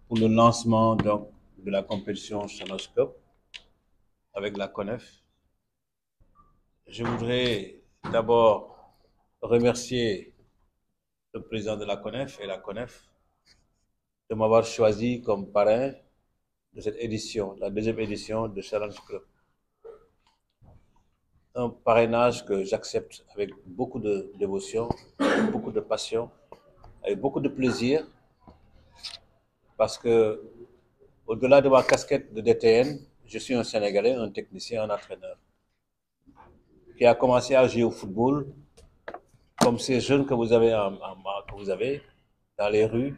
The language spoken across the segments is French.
pour le lancement donc, de la compétition Challenge Cup avec la CONEF. Je voudrais d'abord remercier le président de la CONEF et la CONEF de m'avoir choisi comme parrain de cette édition, la deuxième édition de Challenge Club. Un parrainage que j'accepte avec beaucoup de dévotion, avec beaucoup de passion, avec beaucoup de plaisir, parce que au-delà de ma casquette de DTN, je suis un Sénégalais, un technicien, un entraîneur, qui a commencé à jouer au football comme ces jeunes que vous avez, dans les rues,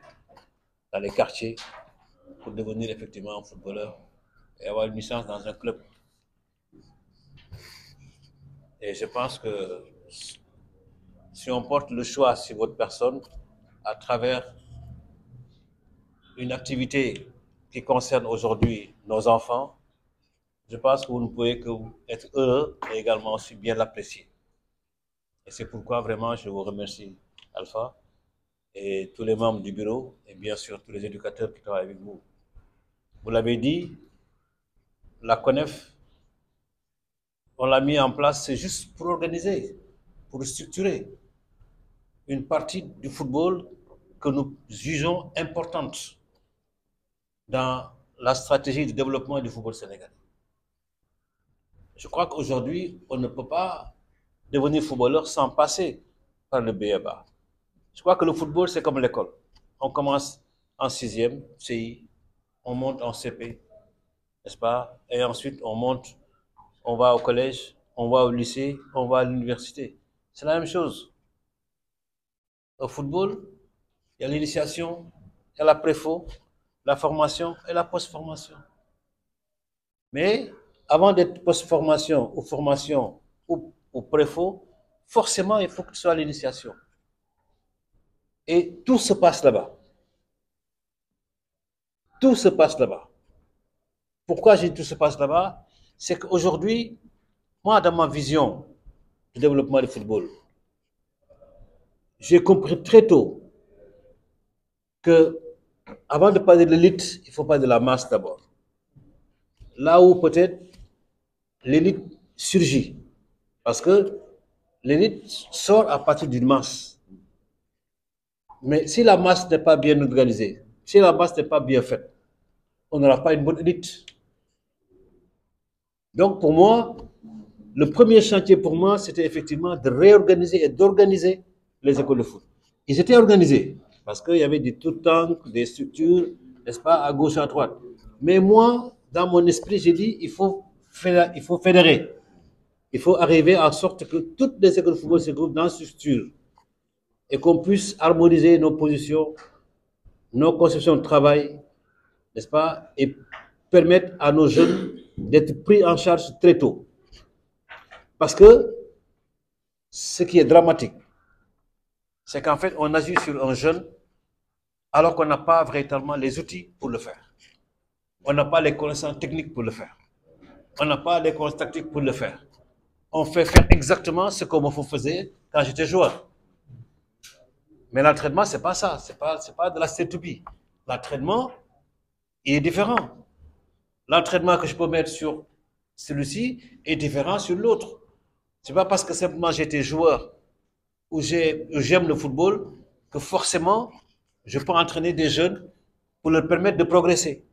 dans les quartiers, pour devenir effectivement un footballeur et avoir une licence dans un club. Et je pense que si on porte le choix sur votre personne à travers une activité qui concerne aujourd'hui nos enfants, je pense que vous ne pouvez que être heureux et également aussi bien l'apprécier. Et c'est pourquoi vraiment je vous remercie, Alpha, et tous les membres du bureau, et bien sûr tous les éducateurs qui travaillent avec vous. Vous l'avez dit, la CONEF, on l'a mis en place, c'est juste pour organiser, pour structurer une partie du football que nous jugeons importante dans la stratégie de développement du football sénégalais. Je crois qu'aujourd'hui, on ne peut pas devenir footballeur sans passer par le BEBA. Je crois que le football, c'est comme l'école. On commence en sixième, CI, on monte en CP, n'est-ce pas? Et ensuite, on monte, on va au collège, on va au lycée, on va à l'université. C'est la même chose. Au football, il y a l'initiation, il y a la préfo, la formation et la post-formation. Mais avant d'être post-formation ou formation ou préfo, forcément, il faut que ce soit l'initiation. Et tout se passe là-bas. Tout se passe là-bas. Pourquoi j'ai dit tout se passe là-bas? C'est qu'aujourd'hui, moi, dans ma vision du développement du football, j'ai compris très tôt que avant de parler de l'élite, il faut parler de la masse d'abord. Là où peut-être l'élite surgit. Parce que l'élite sort à partir d'une masse. Mais si la masse n'est pas bien organisée, si la masse n'est pas bien faite, on n'aura pas une bonne élite. Donc pour moi, le premier chantier pour moi, c'était effectivement de réorganiser et d'organiser les écoles de foot. Ils étaient organisés parce qu'il y avait des tout-tanks, des structures, n'est-ce pas, à gauche, à droite. Mais moi, dans mon esprit, j'ai dit, il faut fédérer. Il faut arriver à sorte que toutes les écoles de football se groupent dans une structure et qu'on puisse harmoniser nos positions, nos conceptions de travail, n'est-ce pas, et permettre à nos jeunes d'être pris en charge très tôt. Parce que ce qui est dramatique, c'est qu'en fait, on agit sur un jeune alors qu'on n'a pas véritablement les outils pour le faire. On n'a pas les connaissances techniques pour le faire. On n'a pas les connaissances tactiques pour le faire. On fait faire exactement ce qu'on me faisait quand j'étais joueur. Mais l'entraînement, ce n'est pas ça. Ce n'est pas de la C2B. L'entraînement, il est différent. L'entraînement que je peux mettre sur celui-ci est différent sur l'autre. Ce n'est pas parce que simplement j'étais joueur ou j'aime le football que forcément je peux entraîner des jeunes pour leur permettre de progresser.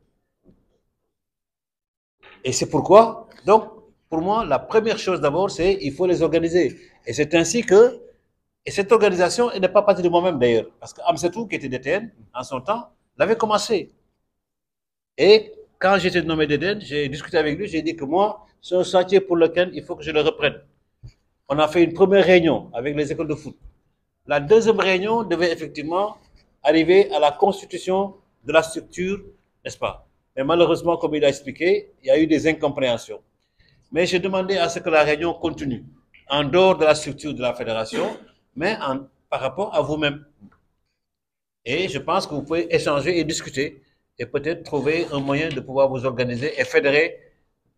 Et c'est pourquoi, donc, pour moi, la première chose d'abord, c'est qu'il faut les organiser. Et c'est ainsi que, et cette organisation, elle n'est pas partie de moi-même d'ailleurs, parce que Amsetou, qui était DTN, en son temps, l'avait commencé. Et quand j'étais nommé DTN, j'ai discuté avec lui, j'ai dit que moi, c'est un chantier pour lequel il faut que je le reprenne. On a fait une première réunion avec les écoles de foot. La deuxième réunion devait effectivement arriver à la constitution de la structure, n'est-ce pas? Mais malheureusement, comme il a expliqué, il y a eu des incompréhensions. Mais j'ai demandé à ce que la réunion continue, en dehors de la structure de la fédération, mais par rapport à vous-même. Et je pense que vous pouvez échanger et discuter et peut-être trouver un moyen de pouvoir vous organiser et fédérer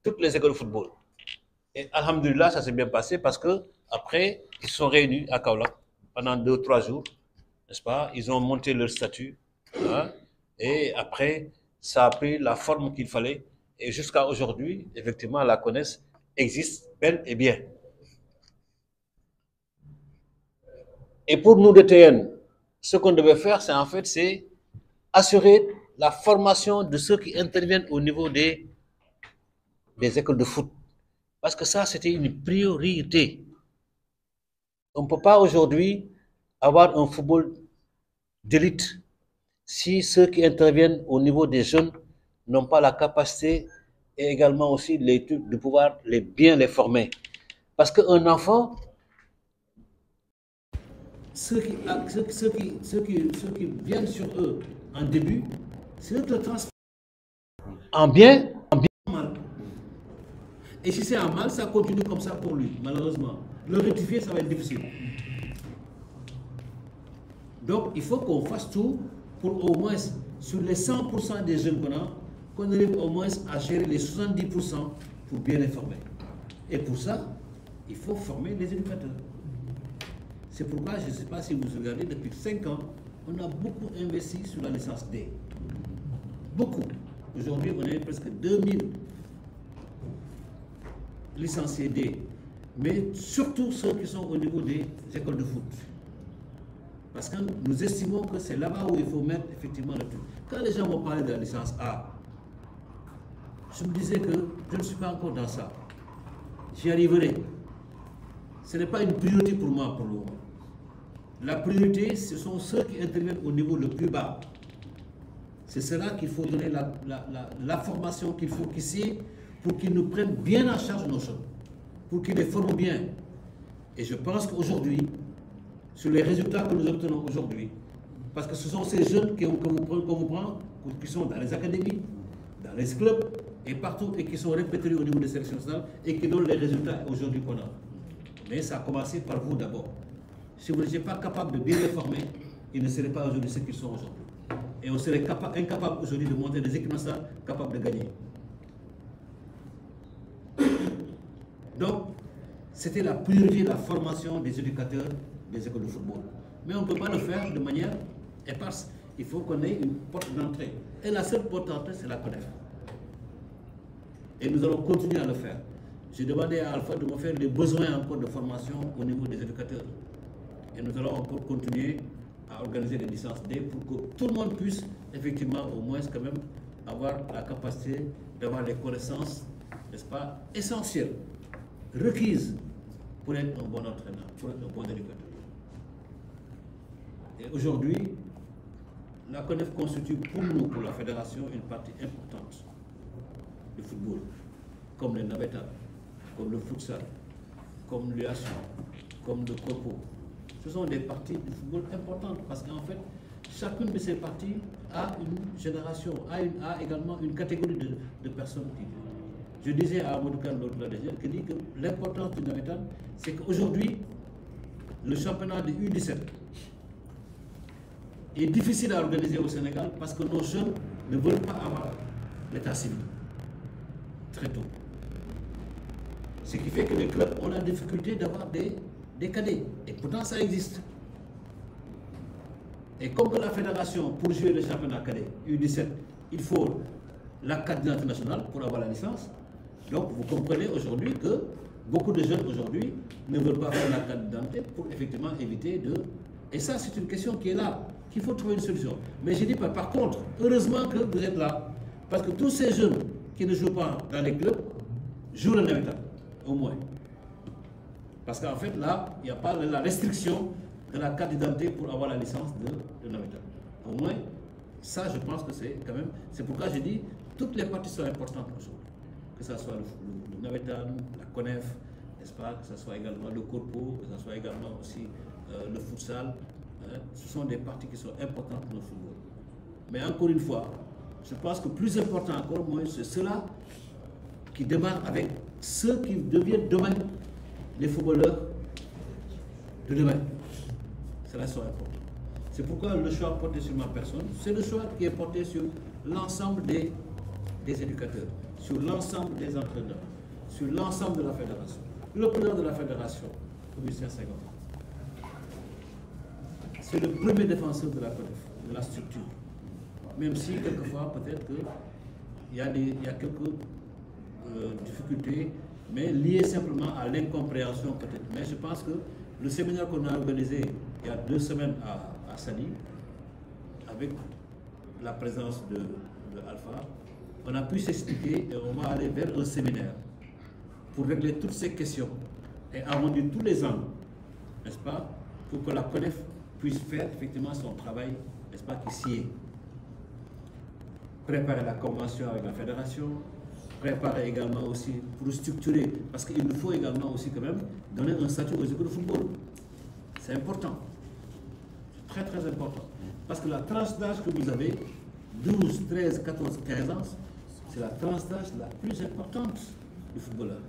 toutes les écoles de football. Et alhamdulillah, ça s'est bien passé parce que après, ils se sont réunis à Kaolack pendant 2 ou 3 jours, n'est-ce pas? Ils ont monté leur statut, hein? Et après, ça a pris la forme qu'il fallait. Et jusqu'à aujourd'hui, effectivement, la CONES existe bel et bien. Et pour nous, DTN, ce qu'on devait faire, c'est en fait, c'est assurer la formation de ceux qui interviennent au niveau des écoles de foot. Parce que ça, c'était une priorité. On ne peut pas aujourd'hui avoir un football d'élite si ceux qui interviennent au niveau des jeunes n'ont pas la capacité et également aussi l'étude de pouvoir bien les former. Parce qu'un enfant, ceux qui viennent sur eux en début, c'est eux qui le transforment en bien, en mal. Et si c'est en mal, ça continue comme ça pour lui, malheureusement. Le rectifier, ça va être difficile. Donc, il faut qu'on fasse tout pour au moins, sur les 100% des jeunes qu'on a, qu'on arrive au moins à gérer les 70% pour bien les former. Et pour ça, il faut former les éducateurs. C'est pourquoi, je ne sais pas si vous regardez, depuis 5 ans, on a beaucoup investi sur la licence D. Beaucoup. Aujourd'hui, on est presque 2000 licenciés D. Mais surtout ceux qui sont au niveau des écoles de foot. Parce que nous estimons que c'est là-bas où il faut mettre effectivement le truc. Quand les gens m'ont parlé de la licence A, je me disais que je ne suis pas encore dans ça. J'y arriverai. Ce n'est pas une priorité pour moi pour le moment. La priorité, ce sont ceux qui interviennent au niveau le plus bas. C'est cela qu'il faut donner la formation qu'il faut qu'ici pour qu'ils nous prennent bien en charge nos jeunes, pour qu'ils les forment bien. Et je pense qu'aujourd'hui, sur les résultats que nous obtenons aujourd'hui, parce que ce sont ces jeunes qu'on vous prend, qui sont dans les académies, dans les clubs et partout, et qui sont répertoriés au niveau des sélections nationales et qui donnent les résultats aujourd'hui qu'on a. Mais ça a commencé par vous d'abord. Si vous n'étiez pas capable de bien les former, ils ne seraient pas aujourd'hui ce qu'ils sont aujourd'hui. Et on serait incapable aujourd'hui de monter des équipes nationales capables de gagner. Donc, c'était la priorité de la formation des éducateurs des écoles de football. Mais on ne peut pas le faire de manière éparse. Il faut qu'on ait une porte d'entrée. Et la seule porte d'entrée, c'est la CONEF. Et nous allons continuer à le faire. J'ai demandé à Alpha de me faire des besoins encore de formation au niveau des éducateurs. Et nous allons encore continuer à organiser des licences D pour que tout le monde puisse effectivement au moins quand même avoir la capacité d'avoir les connaissances, n'est-ce pas, essentielles, requises pour être un bon entraîneur, pour être un bon éducateur. Et aujourd'hui, la CONEF constitue pour nous, pour la fédération, une partie importante du football, comme les navetas, comme le futsal, comme l'UH, comme le corpo. Ce sont des parties du football importantes parce qu'en fait, chacune de ces parties a une génération, a également une catégorie de personnes. Je disais à Amadou Kane l'autre qui dit que l'importance du navetan, c'est qu'aujourd'hui, le championnat de U17 est difficile à organiser au Sénégal parce que nos jeunes ne veulent pas avoir l'état civil très tôt. Ce qui fait que les clubs ont la difficulté d'avoir des cadets. Et pourtant, ça existe. Et comme que la fédération, pour jouer le championnat cadet U17, il faut la carte d'identité nationale pour avoir la licence. Donc, vous comprenez aujourd'hui que beaucoup de jeunes aujourd'hui ne veulent pas faire la carte d'identité pour effectivement éviter de... Et ça, c'est une question qui est là, qu'il faut trouver une solution. Mais je dis pas, par contre, heureusement que vous êtes là. Parce que tous ces jeunes qui ne jouent pas dans les clubs jouent le navetan, au moins. Parce qu'en fait, là, il n'y a pas la restriction de la carte d'identité pour avoir la licence de navetan. Au moins, ça, je pense que c'est quand même... C'est pourquoi je dis, toutes les parties sont importantes aujourd'hui. Que ce soit le navetan, la CONEF, n'est-ce pas, que ce soit également le corpo, que ce soit également aussi le futsal. Hein, ce sont des parties qui sont importantes pour le football. Mais encore une fois, je pense que plus important encore, moi, c'est cela qui démarre avec ceux qui deviennent demain les footballeurs de demain. Cela sont importants. C'est pourquoi le choix porté sur ma personne, c'est le choix qui est porté sur l'ensemble des éducateurs, sur l'ensemble des entraîneurs, sur l'ensemble de la fédération. Le président de la fédération, Lucien Senghor, c'est le premier défenseur de la CONEF, de la structure. même si quelquefois peut-être qu'il y a quelques difficultés, mais liées simplement à l'incompréhension peut-être. Mais je pense que le séminaire qu'on a organisé il y a 2 semaines à Sali, avec la présence de Alpha, on a pu s'expliquer et on va aller vers un séminaire pour régler toutes ces questions et arrondir tous les angles, n'est-ce pas, pour que la CONEF puisse faire effectivement son travail, n'est-ce pas, qui s'y est. Préparer la convention avec la fédération, préparer également aussi pour structurer, parce qu'il nous faut également aussi quand même donner un statut aux écoles de football. C'est important, c'est très très important. Parce que la tranche d'âge que vous avez, 12, 13, 14, 15 ans, c'est la tranche d'âge la plus importante du footballeur.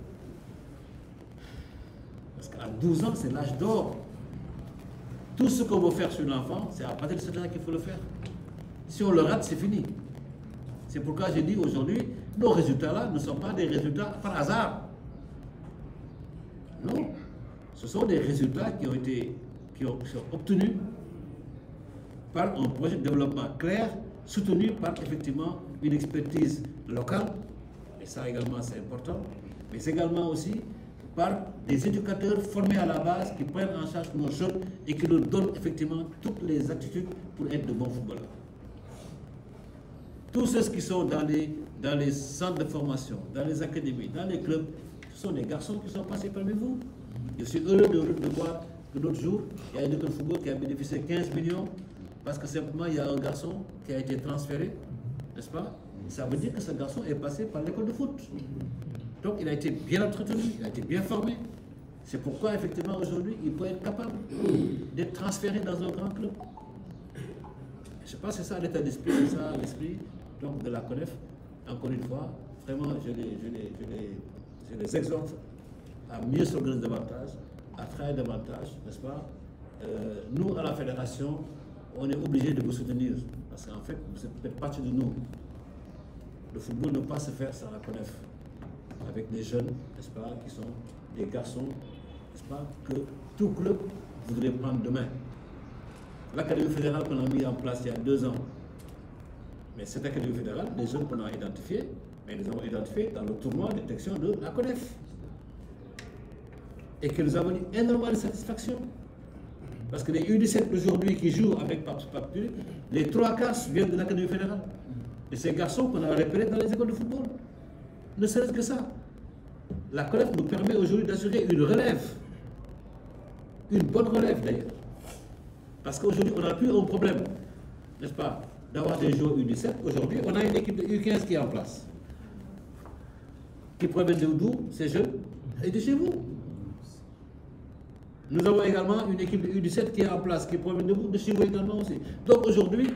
Parce qu'à 12 ans, c'est l'âge d'or. Tout ce qu'on veut faire sur l'enfant, c'est à partir de cet âge qu'il faut le faire. Si on le rate, c'est fini. C'est pourquoi j'ai dit aujourd'hui, nos résultats-là ne sont pas des résultats par hasard. Non, ce sont des résultats qui sont obtenus par un projet de développement clair, soutenu par effectivement une expertise locale, et ça également c'est important, mais c'est également aussi par des éducateurs formés à la base qui prennent en charge nos jeunes et qui nous donnent effectivement toutes les attitudes pour être de bons footballeurs. Tous ceux qui sont dans les centres de formation, dans les académies, dans les clubs, ce sont des garçons qui sont passés parmi vous. Je suis heureux de voir que l'autre jour, il y a une école de football qui a bénéficié de 15 millions parce que simplement il y a un garçon qui a été transféré, n'est-ce pas? Ça veut dire que ce garçon est passé par l'école de foot. Donc il a été bien entretenu, il a été bien formé. C'est pourquoi effectivement aujourd'hui il peut être capable d'être transféré dans un grand club. Je pense que c'est ça l'état d'esprit, c'est ça l'esprit de la CONEF. Encore une fois, vraiment je les exhorte à mieux s'organiser davantage, à travailler davantage, n'est-ce pas? Nous, à la fédération, on est obligé de vous soutenir, parce qu'en fait, vous faites partie de nous. Le football ne peut pas se faire sans la CONEF, avec des jeunes, n'est-ce pas, qui sont des garçons, n'est-ce pas, que tout club voudrait prendre demain. L'académie fédérale qu'on a mis en place il y a 2 ans, mais cette académie fédérale, les jeunes qu'on a identifiés, mais nous avons identifiés dans le tournoi de détection de la CONEF. Et que nous avons eu énormément de satisfaction. Parce que les U17 aujourd'hui qui jouent avec Paptu, les 3 quarts viennent de l'académie fédérale. Et ces garçons qu'on a repérés dans les écoles de football. Ne serait-ce que ça. La CONEF nous permet aujourd'hui d'assurer une relève. Une bonne relève d'ailleurs. Parce qu'aujourd'hui, on n'a plus un problème, n'est-ce pas, d'avoir des joueurs U17. Aujourd'hui, on a une équipe de U15 qui est en place. Qui proviennent d'où, ces jeunes, et de chez vous. Nous avons également une équipe de U17 qui est en place, qui provient de chez vous également aussi. Donc aujourd'hui,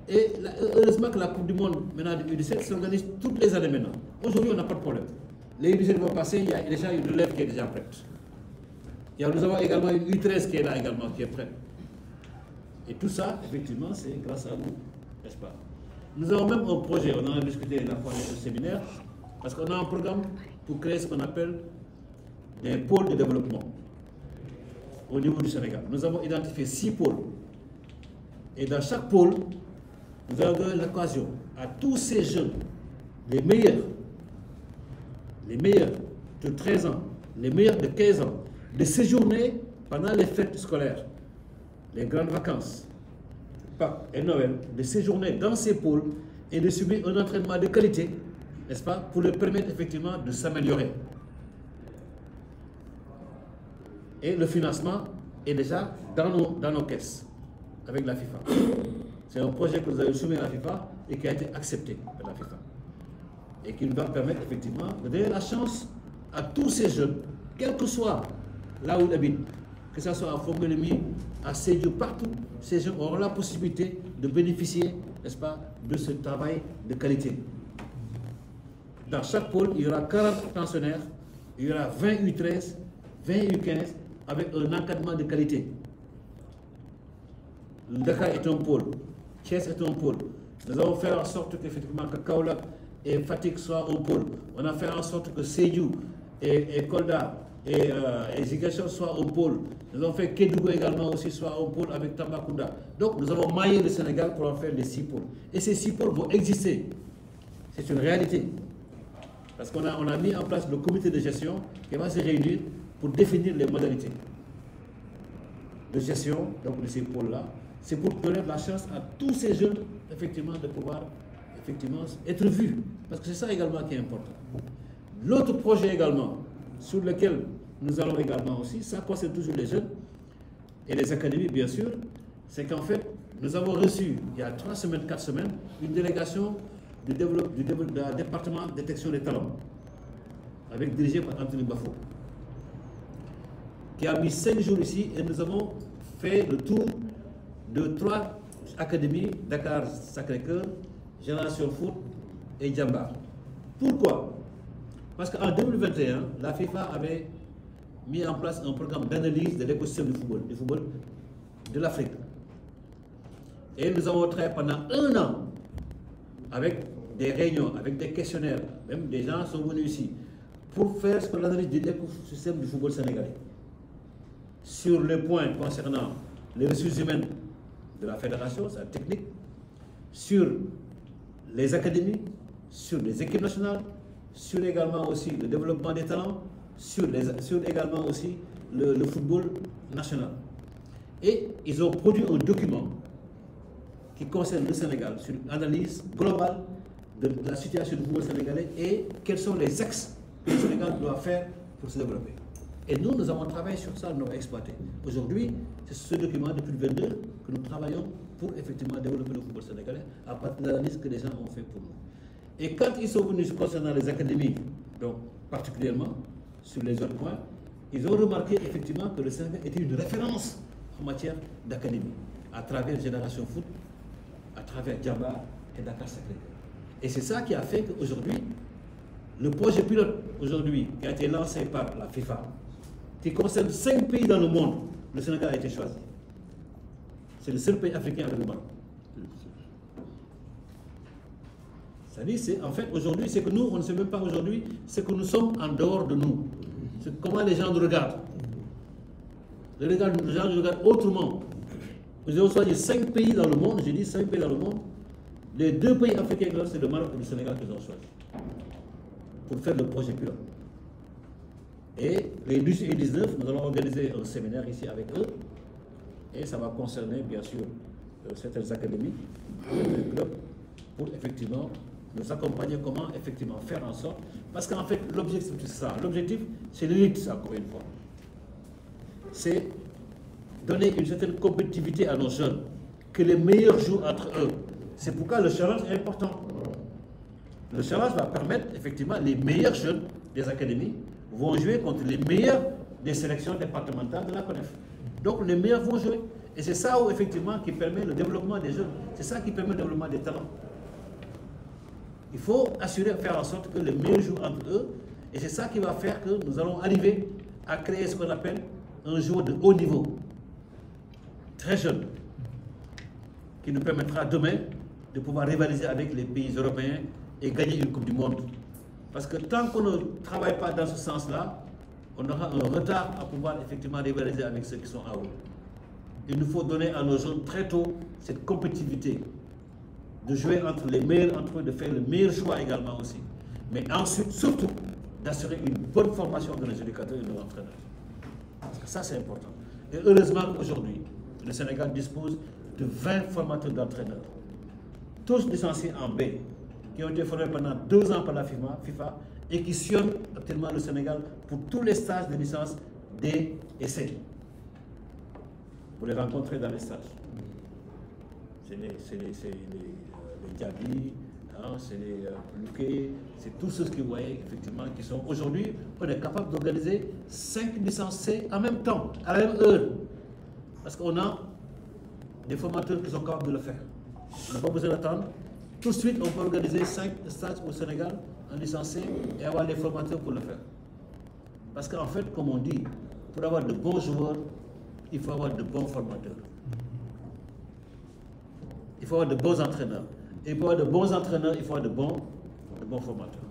et heureusement que la Coupe du Monde maintenant de U17 s'organise toutes les années maintenant. Aujourd'hui, on n'a pas de problème. Les U17 vont passer, il y a déjà une relève qui est déjà prête. Nous avons également une U13 qui est là également, qui est prête. Et tout ça, effectivement, c'est grâce à vous, n'est-ce pas? Nous avons même un projet, on en a discuté la fois au séminaire, parce qu'on a un programme pour créer ce qu'on appelle des pôles de développement au niveau du Sénégal. Nous avons identifié 6 pôles. Et dans chaque pôle, nous avons donné l'occasion à tous ces jeunes, les meilleurs de 13 ans, les meilleurs de 15 ans, de séjourner pendant les fêtes scolaires, les grandes vacances, Pâques et Noël, de séjourner dans ces pôles et de subir un entraînement de qualité, n'est-ce pas, pour leur permettre effectivement de s'améliorer. Et le financement est déjà dans nos caisses, avec la FIFA. C'est un projet que nous avons soumis à la FIFA et qui a été accepté par la FIFA. Et qui nous va permettre effectivement de donner la chance à tous ces jeunes, quel que soit là où ils habitent, que ce soit à Fongolimbi, à Sédhiou, partout, ces jeunes auront la possibilité de bénéficier, n'est-ce pas, de ce travail de qualité. Dans chaque pôle, il y aura 40 pensionnaires, il y aura 20 U13, 20 U15, avec un encadrement de qualité. Le Dakar est un pôle, Thiès est un pôle. Nous avons fait en sorte qu'effectivement que Kaolack et Fatick soient un pôle. On a fait en sorte que Sédhiou et Kolda et Ziguinchor soit un pôle. Nous avons fait Kédougou également aussi soit un pôle avec Tambacounda. Donc nous avons maillé le Sénégal pour en faire les 6 pôles. Et ces 6 pôles vont exister. C'est une réalité. Parce qu'on a mis en place le comité de gestion qui va se réunir pour définir les modalités de gestion donc, de ces pôles-là. C'est pour donner la chance à tous ces jeunes effectivement, de pouvoir effectivement, être vus. Parce que c'est ça également qui est important. L'autre projet également, sur lequel nous allons également aussi, ça concerne toujours les jeunes et les académies bien sûr, c'est qu'en fait, nous avons reçu, il y a 3 semaines, 4 semaines, une délégation du département de détection des talents, dirigé par Anthony Bafo, qui a mis 5 jours ici et nous avons fait le tour de 3 académies, Dakar Sacré-Cœur, Génération Foot et Djambar. Pourquoi? Parce qu'en 2021, la FIFA avait mis en place un programme d'analyse de l'écosystème du football de l'Afrique. Et nous avons travaillé pendant 1 an avec des réunions, avec des questionnaires, même des gens sont venus ici, pour faire ce qu'on analyse de l'écosystème du football sénégalais. Sur le point concernant les ressources humaines de la fédération, sa technique, sur les académies, sur les équipes nationales, sur également aussi le développement des talents, sur également aussi le football national. Et ils ont produit un document qui concerne le Sénégal sur une analyse globale de la situation du football sénégalais et quels sont les axes que le Sénégal doit faire pour se développer. Et nous avons travaillé sur ça, nous l'avons exploité. Aujourd'hui, c'est ce document depuis le 22 que nous travaillons pour effectivement développer le football sénégalais à partir de l'analyse que les gens ont fait pour nous. Et quand ils sont venus concernant les académies, donc particulièrement sur les autres points, ils ont remarqué effectivement que le Sénégal était une référence en matière d'académie, à travers Génération Foot, à travers Djambar et Dakar Sacré-Cœur. Et c'est ça qui a fait qu'aujourd'hui, le projet pilote aujourd'hui qui a été lancé par la FIFA, qui concerne 5 pays dans le monde, le Sénégal a été choisi. C'est le seul pays africain avec le Maroc. C'est-à-dire, en fait, aujourd'hui, c'est que nous, on ne sait même pas aujourd'hui, c'est que nous sommes en dehors de nous. C'est comment les gens nous regardent. Les gens nous regardent autrement. Nous avons choisi 5 pays dans le monde, j'ai dit 5 pays dans le monde. Les 2 pays africains, c'est le Maroc et le Sénégal qu'ils ont choisi pour faire le projet pilote. Et les 10 et 19, nous allons organiser un séminaire ici avec eux. Et ça va concerner, bien sûr, certaines académies, certains clubs, pour effectivement nous accompagner comment effectivement faire en sorte. Parce qu'en fait, l'objectif, c'est ça. L'objectif, c'est l'élite, encore une fois. C'est donner une certaine compétitivité à nos jeunes, que les meilleurs jouent entre eux. C'est pourquoi le challenge est important. Le challenge va permettre, effectivement, les meilleurs jeunes des académies vont jouer contre les meilleurs des sélections départementales de la CONEF. Donc les meilleurs vont jouer. Et c'est ça, où, effectivement, qui permet le développement des jeunes. C'est ça qui permet le développement des talents. Il faut assurer, faire en sorte que les meilleurs jouent entre eux. Et c'est ça qui va faire que nous allons arriver à créer ce qu'on appelle un joueur de haut niveau, très jeune, qui nous permettra demain de pouvoir rivaliser avec les pays européens et gagner une Coupe du Monde. Parce que tant qu'on ne travaille pas dans ce sens-là, on aura un retard à pouvoir effectivement rivaliser avec ceux qui sont à haut. Il nous faut donner à nos jeunes très tôt cette compétitivité, de jouer entre les meilleurs entre eux, de faire le meilleur choix également aussi. Mais ensuite, surtout, d'assurer une bonne formation de nos éducateurs et de nos entraîneurs. Parce que ça, c'est important. Et heureusement qu'aujourd'hui, le Sénégal dispose de 20 formateurs d'entraîneurs, tous licenciés en B, qui ont été formés pendant 2 ans par la FIFA et qui sillonnent actuellement le Sénégal pour tous les stages de licence D et C. Vous les rencontrez dans les stages. C'est les Diaby, hein, c'est les Luquet, c'est tous ceux que vous voyez effectivement qui sont aujourd'hui, on est capable d'organiser 5 licences C en même temps, à la même heure. Parce qu'on a des formateurs qui sont capables de le faire. On n'a pas besoin d'attendre. Tout de suite, on peut organiser 5 stages au Sénégal en licence C et avoir les formateurs pour le faire. Parce qu'en fait, comme on dit, pour avoir de bons joueurs, il faut avoir de bons formateurs. Il faut avoir de bons entraîneurs. Et pour avoir de bons entraîneurs, il faut avoir de bons formateurs.